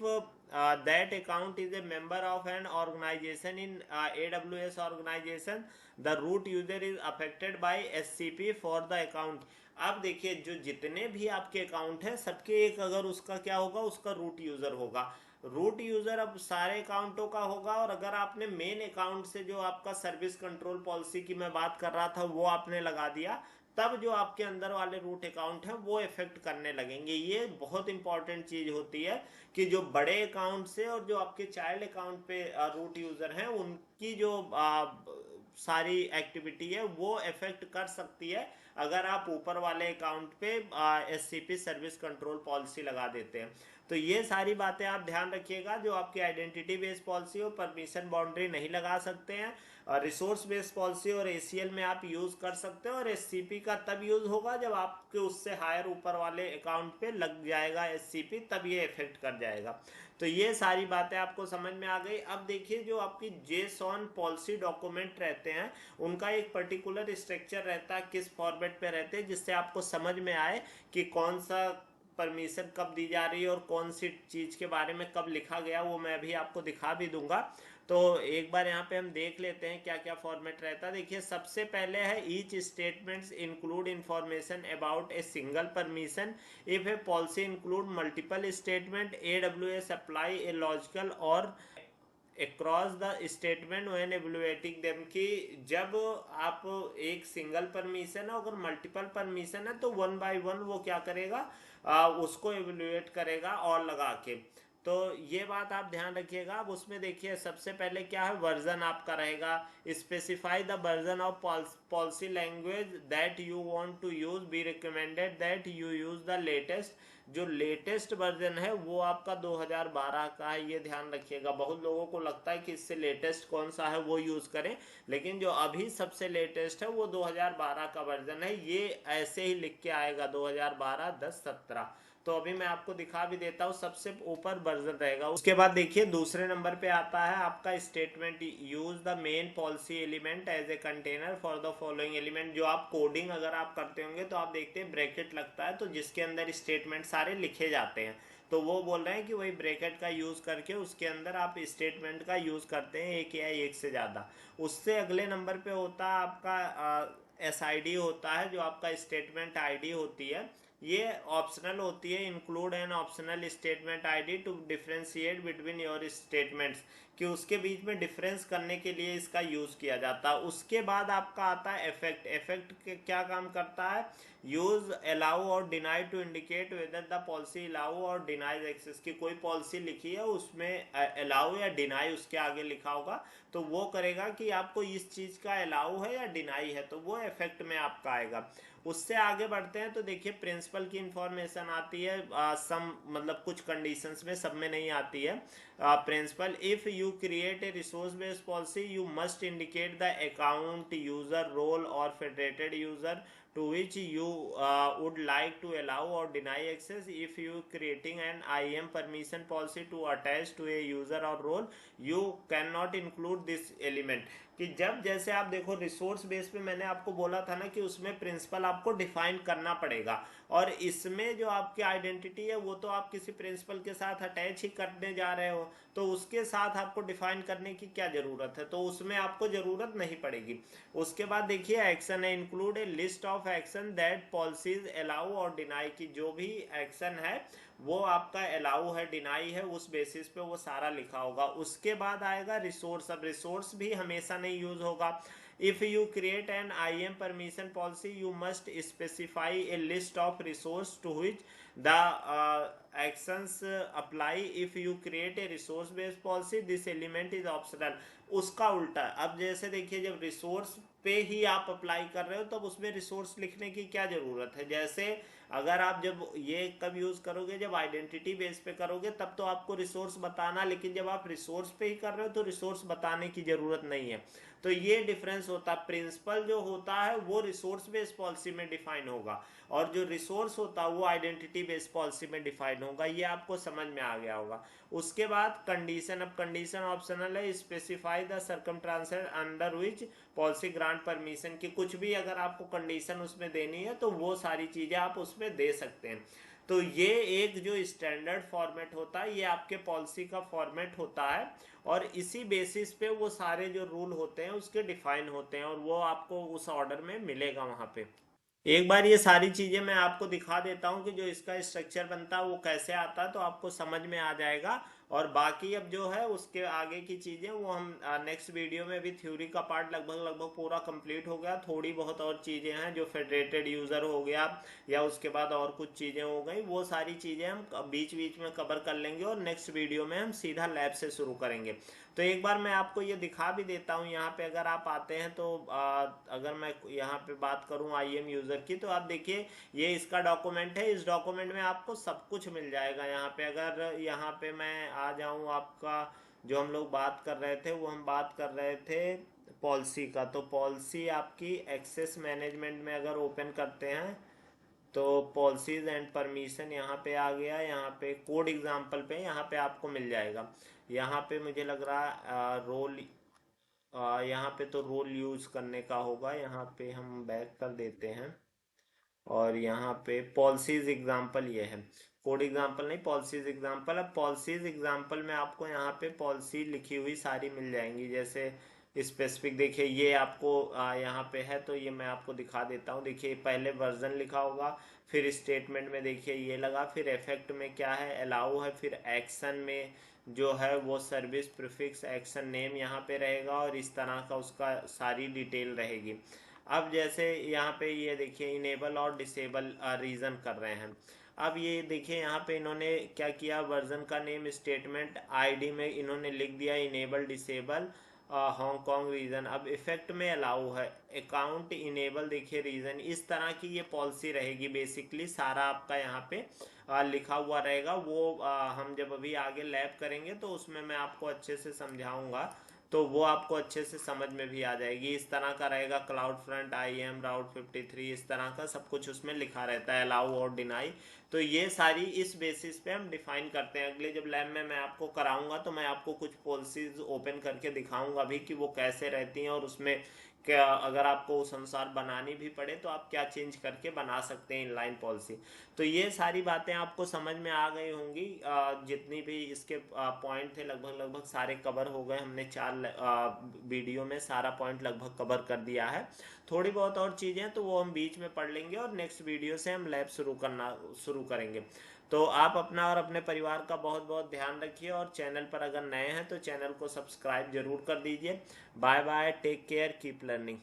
that account is a member of an organization in AWS organization, the root user is affected by SCP for the account। अब देखिए, जो जितने भी आपके account हैं सबके एक अगर उसका क्या होगा, उसका रूट यूज़र होगा। रूट यूज़र अब सारे अकाउंटों का होगा। और अगर आपने मेन अकाउंट से जो आपका सर्विस कंट्रोल पॉलिसी की मैं बात कर रहा था वो आपने लगा दिया, तब जो आपके अंदर वाले रूट अकाउंट हैं वो इफेक्ट करने लगेंगे। ये बहुत इंपॉर्टेंट चीज होती है कि जो बड़े अकाउंट से और जो आपके चाइल्ड अकाउंट पे रूट यूजर हैं उनकी जो सारी एक्टिविटी है वो इफेक्ट कर सकती है अगर आप ऊपर वाले अकाउंट पे एससीपी सर्विस कंट्रोल पॉलिसी लगा देते हैं। तो ये सारी बातें आप ध्यान रखिएगा। जो आपकी आइडेंटिटी बेस्ड पॉलिसी और परमिशन बाउंड्री नहीं लगा सकते हैं, रिसोर्स बेस्ड पॉलिसी और एसीएल में आप यूज कर सकते हो, और एससीपी का तब यूज होगा जब आपके उससे हायर ऊपर वाले अकाउंट पे लग जाएगा एससीपी, तब ये इफेक्ट कर जाएगा। तो ये सारी बातें आपको समझ में आ गई। अब देखिए, जो आपकी जेसॉन पॉलिसी डॉक्यूमेंट रहते हैं उनका एक पर्टिकुलर स्ट्रक्चर रहता है, किस फॉर्मेट पे रहते हैं, जिससे आपको समझ में आए कि कौन सा परमिशन कब दी जा रही है और कौन सी चीज के बारे में कब लिखा गया, वो मैं भी आपको दिखा भी दूंगा। तो एक बार यहाँ पे हम देख लेते हैं क्या क्या फॉर्मेट रहता है। देखिए, सबसे पहले है each statements include information about a single permission if a policy include multiple statement AWS apply a logical or across the statement when evaluating them, कि जब आप एक सिंगल परमिशन है, अगर मल्टीपल परमिशन है तो वन बाय वन वो क्या करेगा, उसको एवलुएट करेगा और लगा के। तो ये बात आप ध्यान रखिएगा। अब उसमें देखिए, सबसे पहले क्या है, वर्जन आपका रहेगा। Specify the version of policy language that you want to use, be recommended that you use the latest. जो लेटेस्ट वर्जन है वो आपका 2012 का है, ये ध्यान रखिएगा। बहुत लोगों को लगता है कि इससे लेटेस्ट कौन सा है वो यूज करें, लेकिन जो अभी सबसे लेटेस्ट है वो 2012 का वर्जन है। ये ऐसे ही लिख के आएगा 2012-10-17। तो अभी मैं आपको दिखा भी देता हूँ, सबसे ऊपर वर्जन रहेगा। उसके बाद देखिए, दूसरे नंबर पे आता है आपका statement, use the main policy element as a container for the following element. जो आप कोडिंग अगर आप करते होंगे तो आप देखते हैं ब्रैकेट लगता है, तो जिसके अंदर स्टेटमेंट सारे लिखे जाते हैं, तो वो बोल रहे हैं कि वही ब्रैकेट का यूज करके उसके अंदर आप स्टेटमेंट का यूज करते हैं, एक या एक से ज्यादा। उससे अगले नंबर पे होता है आपका एसआईडी होता है, जो आपका स्टेटमेंट आईडी होती है। ये ऑप्शनल होती है, include an optional statement ID to differentiate between your statements, कि उसके बीच में डिफरेंस करने के लिए इसका यूज किया जाता है। उसके बाद आपका आता है इफेक्ट। इफेक्ट क्या काम करता है, use allow or deny to indicate whether the policy allow or denies access, की कोई पॉलिसी लिखी है उसमें अलाउ या डिनाई उसके आगे लिखा होगा, तो वो करेगा कि आपको इस चीज का अलाउ है या डिनाई है, तो वो इफेक्ट में आपका आएगा। उससे आगे बढ़ते हैं तो देखिए, प्रिंसिपल की इंफॉर्मेशन आती है, सम मतलब कुछ कंडीशंस में, सब में नहीं आती है। Principal, if you create a resource based policy you must indicate the account user role or federated user to which you would like to allow or deny access. If you creating an IAM permission policy to attach to a user or role, you cannot include this element। कि जब जैसे आप देखो, resource base पे मैंने आपको बोला था ना कि उसमें प्रिंसिपल आपको डिफाइन करना पड़ेगा, और इसमें जो आपकी आइडेंटिटी है वो तो आप किसी प्रिंसिपल के साथ अटैच ही करने जा रहे हो, तो उसके साथ आपको डिफाइन करने की क्या जरूरत है, तो उसमें आपको जरूरत नहीं पड़ेगी। उसके बाद देखिए, एक्शन है, include A list of action that policies allow or deny, की जो भी एक्शन है वो आपका अलाउ है, डिनाई है, उस बेसिस पे वो सारा लिखा होगा। उसके बाद आएगा रिसोर्स। अब रिसोर्स भी हमेशा नहीं यूज होगा। If you create an IAM permission policy you must specify a list of resource to which the actions apply. If you create a resource based policy this element is optional. उसका उल्टा, अब जैसे देखिए, जब resource पे ही आप apply कर रहे हो तब उसमें रिसोर्स लिखने की क्या जरूरत है। जैसे अगर आप जब ये कब यूज करोगे, जब आइडेंटिटी बेस पे करोगे तब तो आपको रिसोर्स बताना, लेकिन जब आप रिसोर्स पे ही कर रहे हो तो रिसोर्स बताने की जरूरत नहीं है। तो ये डिफरेंस होता है। प्रिंसिपल जो होता है वो रिसोर्स बेस्ड पॉलिसी में डिफाइन होगा, और जो रिसोर्स होता है वो आइडेंटिटी बेस्ड पॉलिसी में डिफाइन होगा। ये आपको समझ में आ गया होगा। उसके बाद कंडीशन। अब कंडीशन ऑप्शनल है, specify the circumstances under which policy grant permission, की कुछ भी अगर आपको कंडीशन उसमें देनी है तो वो सारी चीजें आप उसमें दे सकते हैं। तो ये एक जो स्टैंडर्ड फॉर्मेट होता है ये आपके पॉलिसी का फॉर्मेट होता है, और इसी बेसिस पे वो सारे जो रूल होते हैं उसके डिफाइन होते हैं, और वो आपको उस ऑर्डर में मिलेगा वहां पे। एक बार ये सारी चीजें मैं आपको दिखा देता हूँ कि जो इसका स्ट्रक्चर बनता है वो कैसे आता है, तो आपको समझ में आ जाएगा। और बाकी अब जो है उसके आगे की चीज़ें वो हम नेक्स्ट वीडियो में, भी थ्योरी का पार्ट लगभग लगभग पूरा कंप्लीट हो गया, थोड़ी बहुत और चीज़ें हैं जो फेडरेटेड यूज़र हो गया या उसके बाद और कुछ चीज़ें हो गई, वो सारी चीज़ें हम बीच बीच में कवर कर लेंगे और नेक्स्ट वीडियो में हम सीधा लैब से शुरू करेंगे। तो एक बार मैं आपको ये दिखा भी देता हूँ यहाँ पे, अगर आप आते हैं तो अगर मैं यहाँ पे बात करूँ IM यूज़र की, तो आप देखिए ये इसका डॉक्यूमेंट है। इस डॉक्यूमेंट में आपको सब कुछ मिल जाएगा। यहाँ पे अगर यहाँ पे मैं आ जाऊँ, आपका जो हम लोग बात कर रहे थे वो हम बात कर रहे थे पॉलिसी का, तो पॉलिसी आपकी एक्सेस मैनेजमेंट में अगर ओपन करते हैं तो पॉलिसीज एंड परमिशन यहाँ पे आ गया। यहाँ पे कोड एग्जाम्पल पे यहाँ पे आपको मिल जाएगा। यहाँ पे मुझे लग रहा है रोल, यहाँ पे तो रोल यूज करने का होगा। यहाँ पे हम बैक कर देते हैं और यहाँ पे पॉलिसीज एग्जाम्पल ये है, कोड एग्जाम्पल नहीं, पॉलिसीज एग्जाम्पल। अब पॉलिसीज एग्जाम्पल में आपको यहाँ पे पॉलिसी लिखी हुई सारी मिल जाएंगी। जैसे स्पेसिफिक देखिए ये आपको यहाँ पे है, तो ये मैं आपको दिखा देता हूँ। देखिए पहले वर्जन लिखा होगा, फिर स्टेटमेंट में देखिए ये लगा, फिर इफेक्ट में क्या है, अलाउ है, फिर एक्शन में जो है वो सर्विस प्रीफिक्स एक्शन नेम यहाँ पे रहेगा और इस तरह का उसका सारी डिटेल रहेगी। अब जैसे यहाँ पे ये देखिए इनेबल और डिसेबल रीजन कर रहे हैं। अब ये देखिए यहाँ पे इन्होंने क्या किया, वर्जन का नेम स्टेटमेंट आईडी में इन्होंने लिख दिया इनेबल डिसेबल हांगकांग रीजन। अब इफेक्ट में अलाउ है, अकाउंट इनेबल देखिए रीजन, इस तरह की ये पॉलिसी रहेगी। बेसिकली सारा आपका यहाँ पे लिखा हुआ रहेगा। वो हम जब अभी आगे लैब करेंगे तो उसमें मैं आपको अच्छे से समझाऊंगा, तो वो आपको अच्छे से समझ में भी आ जाएगी। इस तरह का रहेगा क्लाउड फ्रंट IAM राउट 53, इस तरह का सब कुछ उसमें लिखा रहता है, अलाउ और डिनाई। तो ये सारी इस बेसिस पे हम डिफाइन करते हैं। अगले जब लैब में मैं आपको कराऊंगा तो मैं आपको कुछ पॉलिसीज ओपन करके दिखाऊंगा भी कि वो कैसे रहती हैं और उसमें क्या, अगर आपको उस अनुसार बनानी भी पड़े तो आप क्या चेंज करके बना सकते हैं इनलाइन पॉलिसी। तो ये सारी बातें आपको समझ में आ गई होंगी। जितनी भी इसके पॉइंट थे लगभग लगभग सारे कवर हो गए। हमने 4 वीडियो में सारा पॉइंट लगभग कवर कर दिया है। थोड़ी बहुत और चीज़ें तो वो हम बीच में पढ़ लेंगे और नेक्स्ट वीडियो से हम लैब शुरू करेंगे। तो आप अपना और अपने परिवार का बहुत बहुत ध्यान रखिए और चैनल पर अगर नए हैं तो चैनल को सब्सक्राइब जरूर कर दीजिए। Bye bye, take care, keep learning.